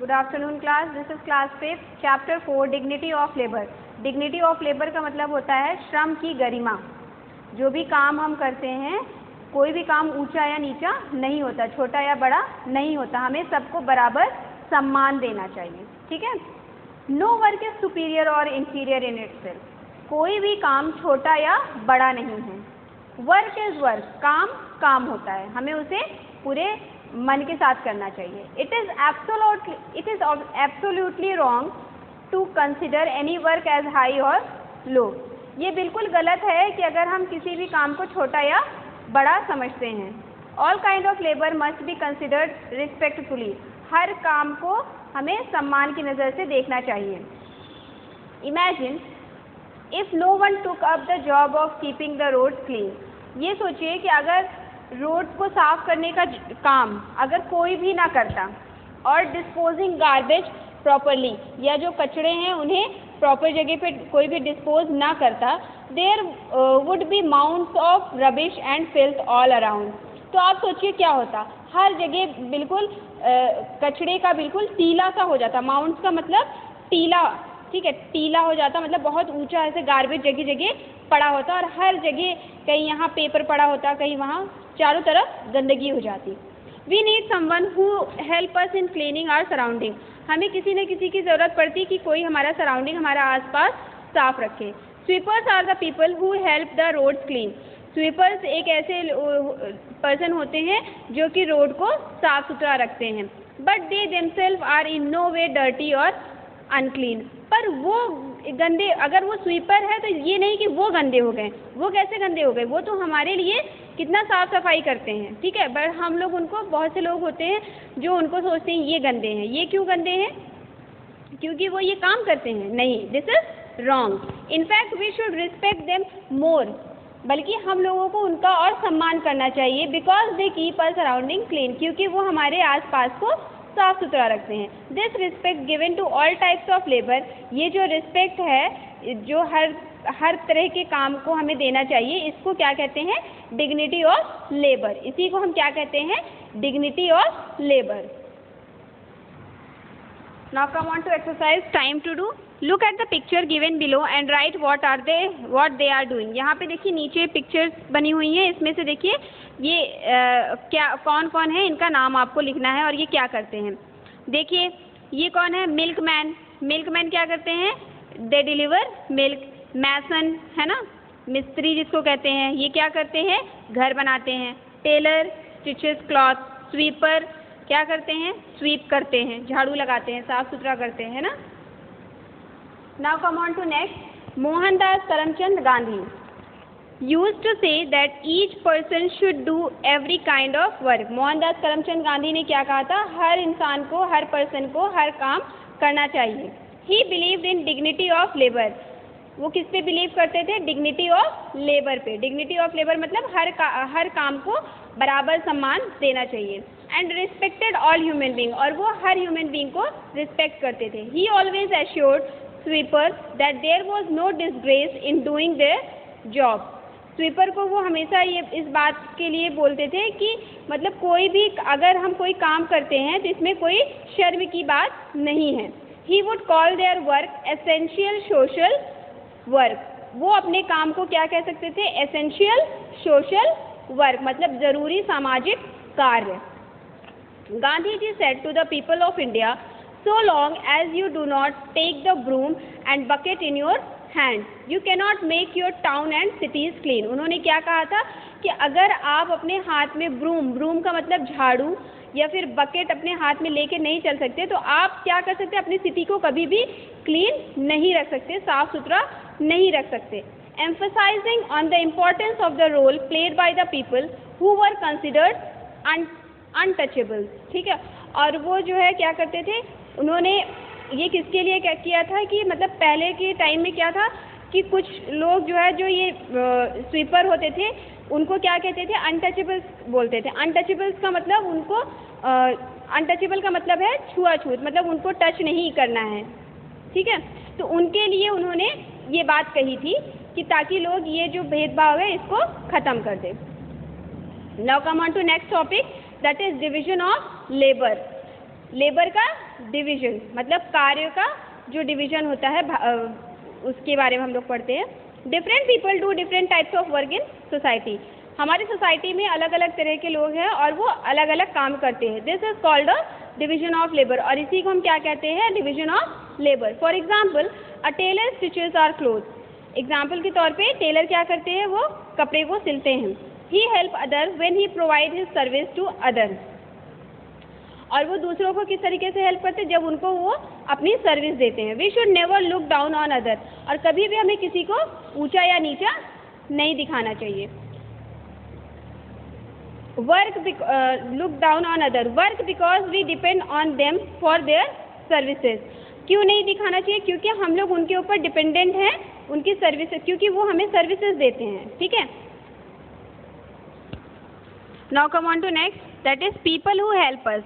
Good afternoon class, this is class 5 chapter 4 dignity of labour. Dignity of labour का मतलब होता है श्रम की गरिमा। जो भी काम हम करते हैं, कोई भी काम ऊंचा या नीचा नहीं होता, छोटा या बड़ा नहीं होता, हमें सबको बराबर सम्मान देना चाहिए। ठीक है। नो वर्क इज सुपीरियर और इंफीरियर इन इटसेल्फ। कोई भी काम छोटा या बड़ा नहीं है। वर्क इज वर्क, काम काम होता है, हमें उसे पूरे मन के साथ करना चाहिए। It is absolutely wrong to consider any work as high और लो। ये बिल्कुल गलत है कि अगर हम किसी भी काम को छोटा या बड़ा समझते हैं। All kind of labour must be considered respectfully. हर काम को हमें सम्मान की नज़र से देखना चाहिए। Imagine if no one took up the job of keeping the roads clean. ये सोचिए कि अगर रोड्स को साफ करने का काम अगर कोई भी ना करता और डिस्पोजिंग गार्बेज प्रॉपरली, या जो कचरे हैं उन्हें प्रॉपर जगह पे कोई भी डिस्पोज ना करता, there would be mounts of rubbish and filth all around. तो आप सोचिए क्या होता, हर जगह बिल्कुल कचरे का बिल्कुल टीला सा हो जाता। माउंट्स का मतलब टीला, ठीक है, टीला हो जाता मतलब बहुत ऊंचा ऐसे गार्बेज जगह जगह पड़ा होता और हर जगह कहीं यहाँ पेपर पड़ा होता, कहीं वहाँ, चारों तरफ गंदगी हो जाती। We need someone who help us in cleaning our surrounding. हमें किसी न किसी की ज़रूरत पड़ती कि कोई हमारा सराउंडिंग, हमारा आसपास साफ रखे। Sweepers are the people who help the roads clean. Sweepers एक ऐसे पर्सन होते हैं जो कि रोड को साफ सुथरा रखते हैं। But they themselves are in no way dirty और अनक्लीन। पर वो गंदे, अगर वो स्वीपर है तो ये नहीं कि वो गंदे हो गए। वो कैसे गंदे हो गए? वो तो हमारे लिए कितना साफ सफाई करते हैं, ठीक है। बट हम लोग उनको, बहुत से लोग होते हैं जो उनको सोचते हैं ये गंदे हैं। ये क्यों गंदे हैं? क्योंकि वो ये काम करते हैं? नहीं, this is wrong. In fact we should respect them more. बल्कि हम लोगों को उनका और सम्मान करना चाहिए, because they keep our surrounding clean. क्योंकि वो हमारे आसपास को साफ सुथरा रखते हैं। This respect given to all types of labour. ये जो रिस्पेक्ट है, जो हर तरह के काम को हमें देना चाहिए, इसको क्या कहते हैं? Dignity of labour. इसी को हम क्या कहते हैं? Dignity of labour. Now come on to exercise time to do. Look at the picture given below and write what they are doing. यहाँ पे देखिए नीचे पिक्चर्स बनी हुई हैं, इसमें से देखिए ये क्या, कौन कौन है, इनका नाम आपको लिखना है और ये क्या करते हैं। देखिए ये कौन है? मिल्कमैन। मिल्कमैन क्या करते हैं? दे डिलीवर मिल्क। मैसन है ना, मिस्त्री जिसको कहते हैं, ये क्या करते हैं? घर बनाते हैं। Taylor stitches cloth. स्वीपर क्या करते हैं? स्वीप करते हैं, झाड़ू लगाते हैं, साफ सुथरा करते हैं ना। Now come on to next. Mohandas Karamchand Gandhi used to say that each person should do every kind of work। Mohandas Karamchand Gandhi ने क्या कहा था? हर इंसान को, हर पर्सन को हर काम करना चाहिए। He believed in dignity of labor। वो किस पे बिलीव करते थे? डिग्निटी ऑफ लेबर पे। डिग्निटी ऑफ लेबर मतलब हर काम को बराबर सम्मान देना चाहिए। And respected all human being, और वो हर ह्यूमन बींग को रिस्पेक्ट करते थे। He always assured sweeper that there was no disgrace in doing their job. Sweeper को वो हमेशा ये इस बात के लिए बोलते थे कि मतलब कोई भी, अगर हम कोई काम करते हैं तो इसमें कोई शर्म की बात नहीं है। He would call their work essential social work. वो अपने काम को क्या कह सकते थे? एसेंशियल सोशल वर्क, मतलब जरूरी सामाजिक कार्य। Gandhi ji said to the people of India, so long as you do not take the broom and bucket in your hand you cannot make your town and cities clean. उन्होंने क्या कहा था कि अगर आप अपने हाथ में ब्रूम का मतलब झाड़ू या फिर बकेट अपने हाथ में लेके नहीं चल सकते, तो आप क्या कर सकते? अपनी सिटी को कभी भी क्लीन नहीं रख सकते, साफ सुथरा नहीं रख सकते। Emphasising on the importance of the role played by the people who were considered untouchable. ठीक है। और वो जो है क्या करते थे, उन्होंने ये किसके लिए क्या किया था कि मतलब पहले के टाइम में क्या था कि कुछ लोग जो है, जो ये स्वीपर होते थे, उनको क्या कहते थे? अनटचेबल्स बोलते थे। अनटचेबल्स का मतलब उनको, अनटचेबल का मतलब है छुआछूत, मतलब उनको टच नहीं करना है, ठीक है। तो उनके लिए उन्होंने ये बात कही थी कि ताकि लोग ये जो भेदभाव है इसको ख़त्म कर दें। Now come on to next topic, that is division of labour. Labour का डिवीजन, मतलब कार्य का जो डिवीजन होता है उसके बारे में हम लोग पढ़ते हैं। Different people do different types of work in society. हमारी सोसाइटी में अलग अलग तरह के लोग हैं और वो अलग अलग काम करते हैं। This is called a division of labour, और इसी को हम क्या कहते हैं, division of labour. For example a tailor stitches our cloth. Example के तौर पे टेलर क्या करते हैं, वो कपड़े को सिलते हैं। He help other when he provide his service to other. और वो दूसरों को किस तरीके से हेल्प करते हैं, जब उनको वो अपनी सर्विस देते हैं। We should never look down on other, और कभी भी हमें किसी को ऊंचा या नीचा नहीं दिखाना चाहिए। Look down on other work because we depend on them for their services. क्यों नहीं दिखाना चाहिए, क्योंकि हम लोग उनके ऊपर डिपेंडेंट हैं, उनकी सर्विसेज, क्योंकि वो हमें सर्विसेज देते हैं। ठीक है, now come on to next, that is people who help us,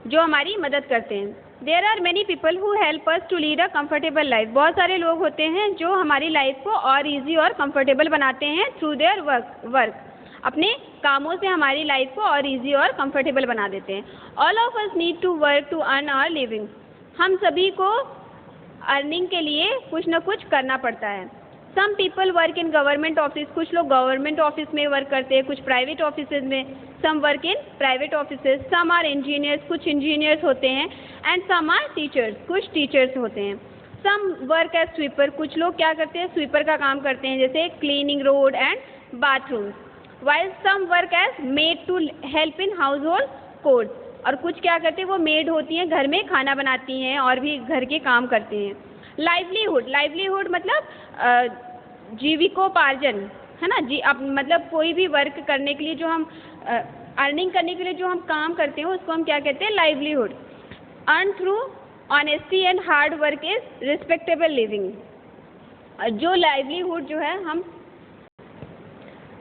जो हमारी मदद करते हैं। There are many people who help us to lead a comfortable life. बहुत सारे लोग होते हैं जो हमारी लाइफ को और ईजी और कंफर्टेबल बनाते हैं थ्रू देयर वर्क। अपने कामों से हमारी लाइफ को और ईजी और कंफर्टेबल बना देते हैं। All of us need to work to earn our living. हम सभी को अर्निंग के लिए कुछ ना कुछ करना पड़ता है। Some people work in government office, कुछ लोग गवर्नमेंट ऑफिस में वर्क करते हैं, कुछ प्राइवेट ऑफिस में। Some work in private offices, some are engineers, कुछ इंजीनियर्स होते हैं, एंड सम आर टीचर्स, कुछ टीचर्स होते हैं। सम वर्क एज स्वीपर, कुछ लोग क्या करते हैं, स्वीपर का काम करते हैं, जैसे cleaning road and bathrooms. While some work as maid to help in household chores, और कुछ क्या करते हैं, वो मेड होती हैं, घर में खाना बनाती हैं और भी घर के काम करते हैं। लाइवलीहुड, लाइवलीहुड मतलब जीविकोपार्जन है ना जी। अब मतलब कोई भी वर्क करने के लिए जो हम अर्निंग करने के लिए जो हम काम करते हैं उसको हम क्या कहते हैं, livelihood. Earn through honesty and hard work is respectable living. जो लाइवलीहुड जो है, हम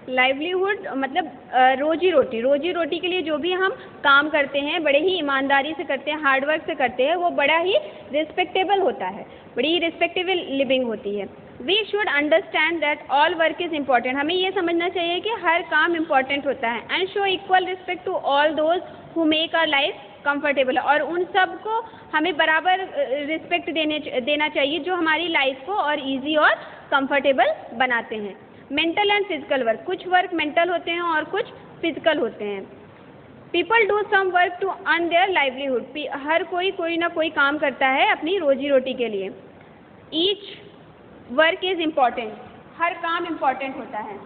लाइवलीहुड मतलब रोजी रोटी, रोजी रोटी के लिए जो भी हम काम करते हैं बड़े ही ईमानदारी से करते हैं, हार्ड वर्क से करते हैं, वो बड़ा ही रिस्पेक्टेबल होता है, बड़ी ही रिस्पेक्टेबल लिविंग होती है। We should understand that all work is important. हमें ये समझना चाहिए कि हर काम इम्पॉर्टेंट होता है। And show equal respect to all those who make our life comfortable, और उन सब को हमें बराबर रिस्पेक्ट देना चाहिए जो हमारी लाइफ को और ईजी और कंफर्टेबल बनाते हैं। मेंटल एंड फिजिकल वर्क, कुछ वर्क मेंटल होते हैं और कुछ फिजिकल होते हैं। People do some work to earn their livelihood. हर कोई ना कोई काम करता है अपनी रोजी रोटी के लिए। ईच वर्क इज इम्पॉर्टेंट, हर काम इम्पॉर्टेंट होता है।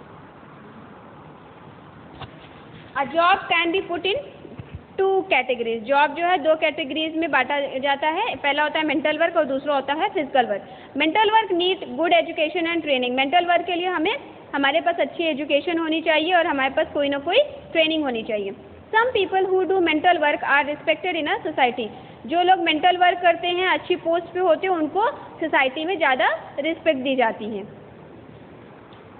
A job can be put in 2 categories. Job जो है 2 कैटेगरीज में बांटा जाता है। पहला होता है मेंटल वर्क और दूसरा होता है physical work. Mental work need good education and training. Mental work के लिए हमारे पास अच्छी एजुकेशन होनी चाहिए और हमारे पास कोई ना कोई ट्रेनिंग होनी चाहिए। Some people who do mental work are respected in a society. जो लोग मेंटल वर्क करते हैं, अच्छी पोस्ट पे होते हैं, उनको सोसाइटी में ज़्यादा रिस्पेक्ट दी जाती है।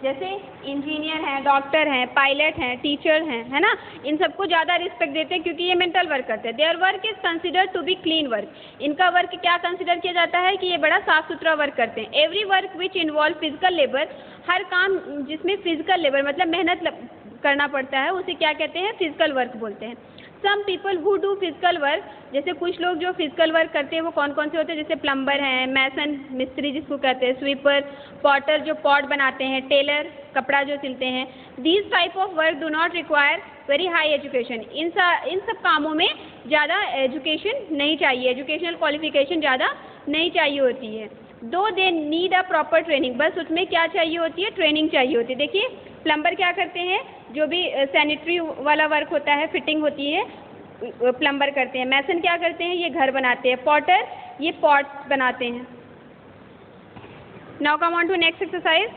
जैसे इंजीनियर हैं, डॉक्टर हैं, पायलट हैं, टीचर हैं, है ना, इन सबको ज़्यादा रिस्पेक्ट देते हैं क्योंकि ये मेंटल वर्क करते हैं। Their work is considered to be clean work. इनका वर्क क्या कंसिडर किया जाता है कि ये बड़ा साफ सुथरा वर्क करते हैं। Every work which involve physical labour, हर काम जिसमें फिजिकल लेबर मतलब मेहनत करना पड़ता है उसे क्या कहते हैं, फिजिकल वर्क बोलते हैं। Some people who do physical work, जैसे कुछ लोग जो फिजिकल वर्क करते हैं वो कौन कौन से होते हैं, जैसे प्लम्बर हैं, मैसन मिस्त्री जिसको कहते हैं, स्वीपर, पॉटर जो पॉट बनाते हैं, टेलर कपड़ा जो सिलते हैं। These type of work do not require very high education. इन सब कामों में ज़्यादा एजुकेशन नहीं चाहिए, एजुकेशनल क्वालिफिकेशन ज़्यादा नहीं चाहिए होती है। दो they need a proper training, बस उसमें क्या चाहिए होती है, ट्रेनिंग चाहिए होती है। देखिए प्लम्बर क्या करते हैं, जो भी सैनिटरी वाला वर्क होता है, फिटिंग होती है, प्लम्बर करते हैं। मैसन क्या करते हैं, ये घर बनाते हैं। पॉटर ये पॉट्स बनाते हैं। Now come on to next exercise,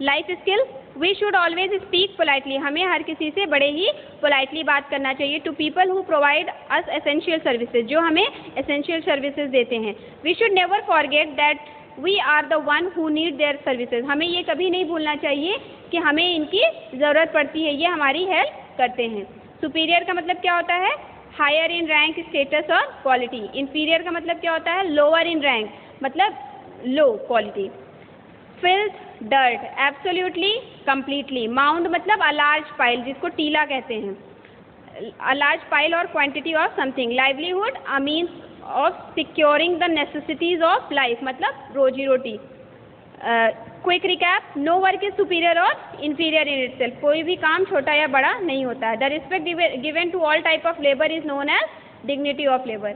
life skill. We should always speak politely. हमें हर किसी से बड़े ही पोलाइटली बात करना चाहिए। To people who provide us essential services, जो हमें एसेंशियल सर्विसेज देते हैं। We should never forget that we are the one who need their services. हमें ये कभी नहीं भूलना चाहिए कि हमें इनकी ज़रूरत पड़ती है, ये हमारी हेल्प करते हैं। सुपीरियर का मतलब क्या होता है, हायर इन रैंक, स्टेटस और क्वालिटी। इन्फीरियर का मतलब क्या होता है, लोअर इन रैंक मतलब low quality. Filth, dirt, absolutely, completely. Mound मतलब अ लार्ज पाइल जिसको टीला कहते हैं। a large pile or quantity of something. Livelihood, a means of securing the necessities of life, मतलब रोजी रोटी. Quick recap, no work is superior or inferior in itself. कोई भी काम छोटा या बड़ा नहीं होता है. The respect given to all type of labor is known as dignity of labor.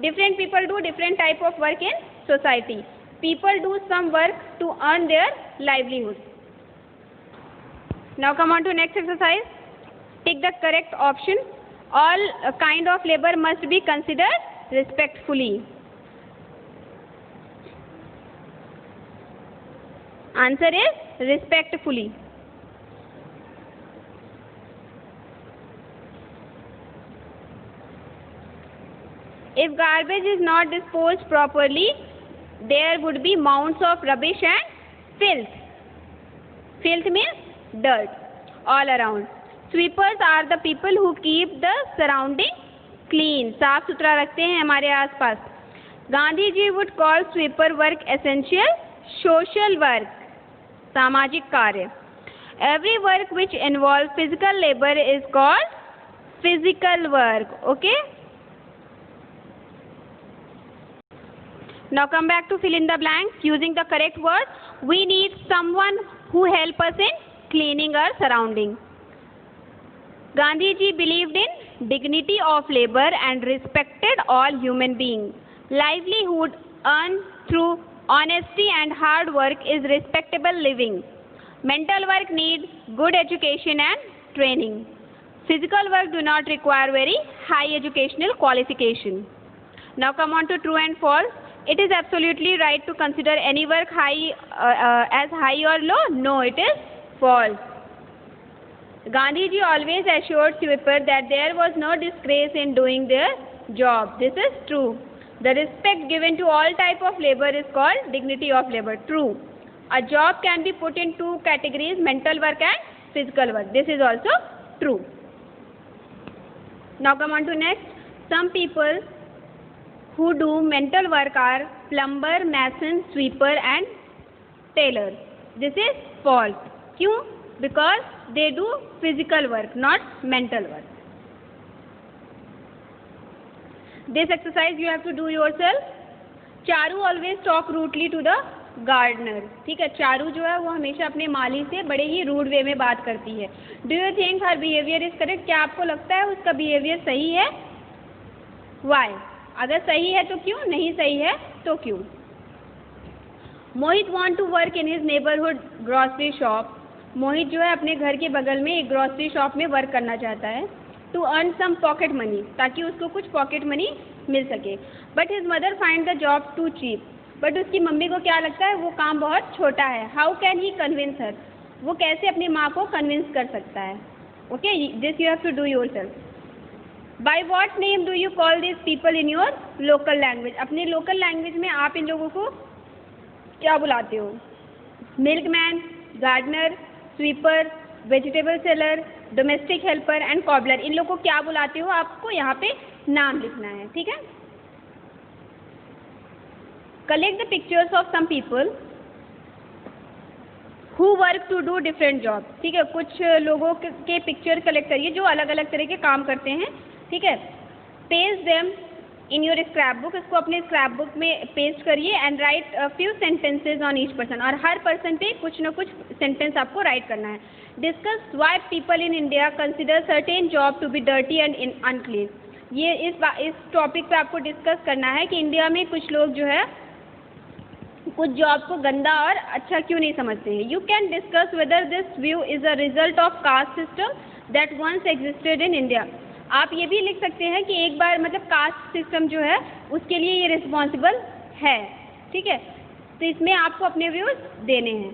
Different people do different type of work in society. People do some work to earn their livelihood. Now come on to next exercise. Take the correct option. All kind of labor must be considered respectfully. Answer is respectfully. If garbage is not disposed properly, there would be mounds of rubbish and filth. Filth means dirt all around. Sweepers are the people who keep the surrounding clean. साफ सुथरा रखते हैं हमारे आसपास. Gandhi ji would call sweeper work essential social work. सामाजिक कार्य. Every work which involves physical labor is called physical work. Okay. Now come back to fill in the blanks using the correct words. We need someone who help us in cleaning our surrounding. Gandhi ji believed in dignity of labor and respected all human beings. Livelihood earned through honesty and hard work is respectable living. Mental work needs good education and training. Physical work do not require very high educational qualification. Now come on to true and false. It is absolutely right to consider any work as high or low. No, it is false. Gandhi ji always assured sweeper that there was no disgrace in doing their job. This is true. The respect given to all type of labor is called dignity of labor. True. A job can be put in two categories, mental work and physical work. This is also true. Now come on to next. Some people who do mental work are plumber, mason, sweeper and tailor. This is false. क्यों? Because they do physical work, not mental work. This exercise you have to do yourself. Charu always talk rudely to the gardener. ठीक है, चारू जो है वो हमेशा अपने माली से बड़े ही रूड वे में बात करती है. Do you think her behavior is correct? क्या आपको लगता है उसका बिहेवियर सही है? Why? अगर सही है तो क्यों, नहीं सही है तो क्यों? मोहित want to work in his neighborhood grocery shop. मोहित जो है अपने घर के बगल में एक ग्रोसरी शॉप में वर्क करना चाहता है. To earn some pocket money, ताकि उसको कुछ पॉकेट मनी मिल सके. But his mother find the job too cheap. But उसकी मम्मी को क्या लगता है वो काम बहुत छोटा है. How can he convince her? वो कैसे अपनी माँ को कन्विंस कर सकता है? Okay, this you have to do yourself. By what name do you call this people in your local language? अपने लोकल लैंग्वेज में आप इन लोगों को क्या बुलाते हो? Milkman, gardener, sweeper, vegetable seller, domestic helper and cobbler. इन लोगों को क्या बुलाते हो आपको यहाँ पे नाम लिखना है. ठीक है. Collect the pictures of some people who work to do different job. ठीक है, कुछ लोगों के पिक्चर कलेक्ट करिए जो अलग अलग तरह के काम करते हैं. ठीक है. Paste them in your scrap book. इसको अपने स्क्रैप बुक में पेस्ट करिए and right few sentences on each person. और हर पर्सन पे कुछ ना कुछ सेंटेंस आपको राइट करना है. Discuss why people in India consider certain job to be dirty and unclean. ये इस टॉपिक पे आपको डिस्कस करना है कि इंडिया में कुछ लोग जो है कुछ जॉब को गंदा और अच्छा क्यों नहीं समझते हैं. You can discuss whether this view is a result of caste system that once existed in India. आप ये भी लिख सकते हैं कि एक बार मतलब कास्ट सिस्टम जो है उसके लिए ये रिस्पॉन्सिबल है. ठीक है, तो इसमें आपको अपने व्यूज देने हैं.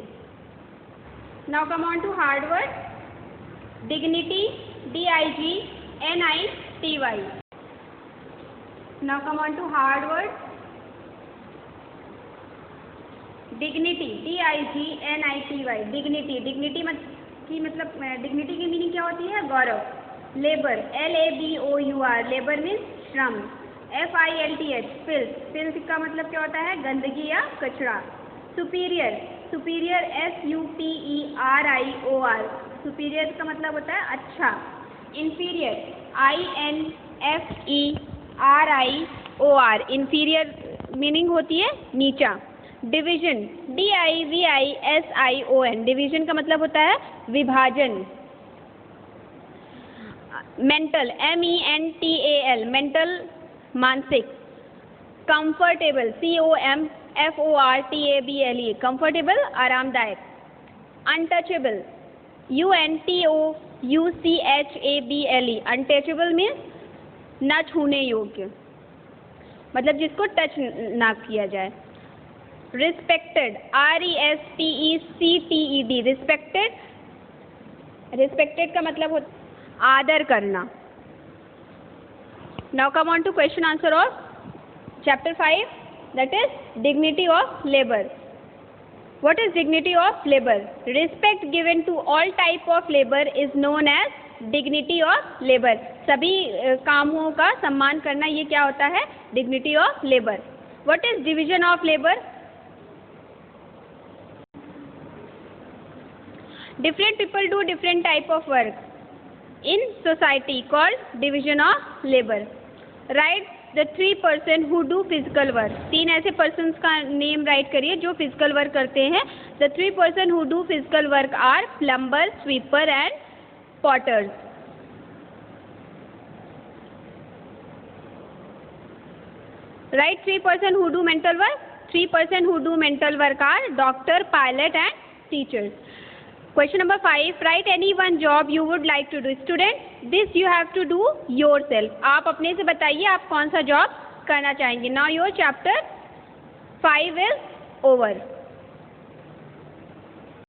Now come on to hard word. Dignity, DIGNITY. Now come on to hard word. Dignity, DIGNITY. Dignity, dignity की मतलब डिग्निटी की मीनिंग क्या होती है? गौरव. Labour, LABOUR. लेबर मीन्स श्रम. FILTH, filth. फिल्थ का मतलब क्या होता है? गंदगी या कचरा. Superior, superior SUPERIOR. सुपीरियर का मतलब होता है अच्छा. इंफीरियर, INFERIOR, inferior मीनिंग होती है नीचा। डिवीजन, DIVISION, डिवीजन का मतलब होता है विभाजन। मेंटल, MENTAL, मेंटल मानसिक। कंफर्टेबल, COMFORTABLE, कंफर्टेबल आरामदायक। अनटचेबल, UNTOUCHABLE, अनटचेबल मीन्स न छूने योग्य, मतलब जिसको टच ना किया जाए। रिस्पेक्टेड, RESPECTED, रिस्पेक्टेड, रिस्पेक्टेड का मतलब होता आदर करना। Now come on to question answer of chapter 5, that is dignity of labor. What is dignity of labor? Respect given to all type of labor is known as dignity of labor. सभी कामों का सम्मान करना, ये क्या होता है? dignity of labor. What is division of labor? Different people do different type of work in society called division of labor. Write the 3 person who do physical work. 3 ऐसे persons का नेम राइट करिए जो physical work करते हैं। The 3 person who do physical work are plumber, sweeper and potters. Write 3 person who do mental work. 3 person who do mental work are doctor, pilot and teachers. Question number 5, write any one job you would like to do. Student, this you have to do yourself. आप अपने से बताइए आप कौन सा job करना चाहेंगे. Now your chapter 5 is over.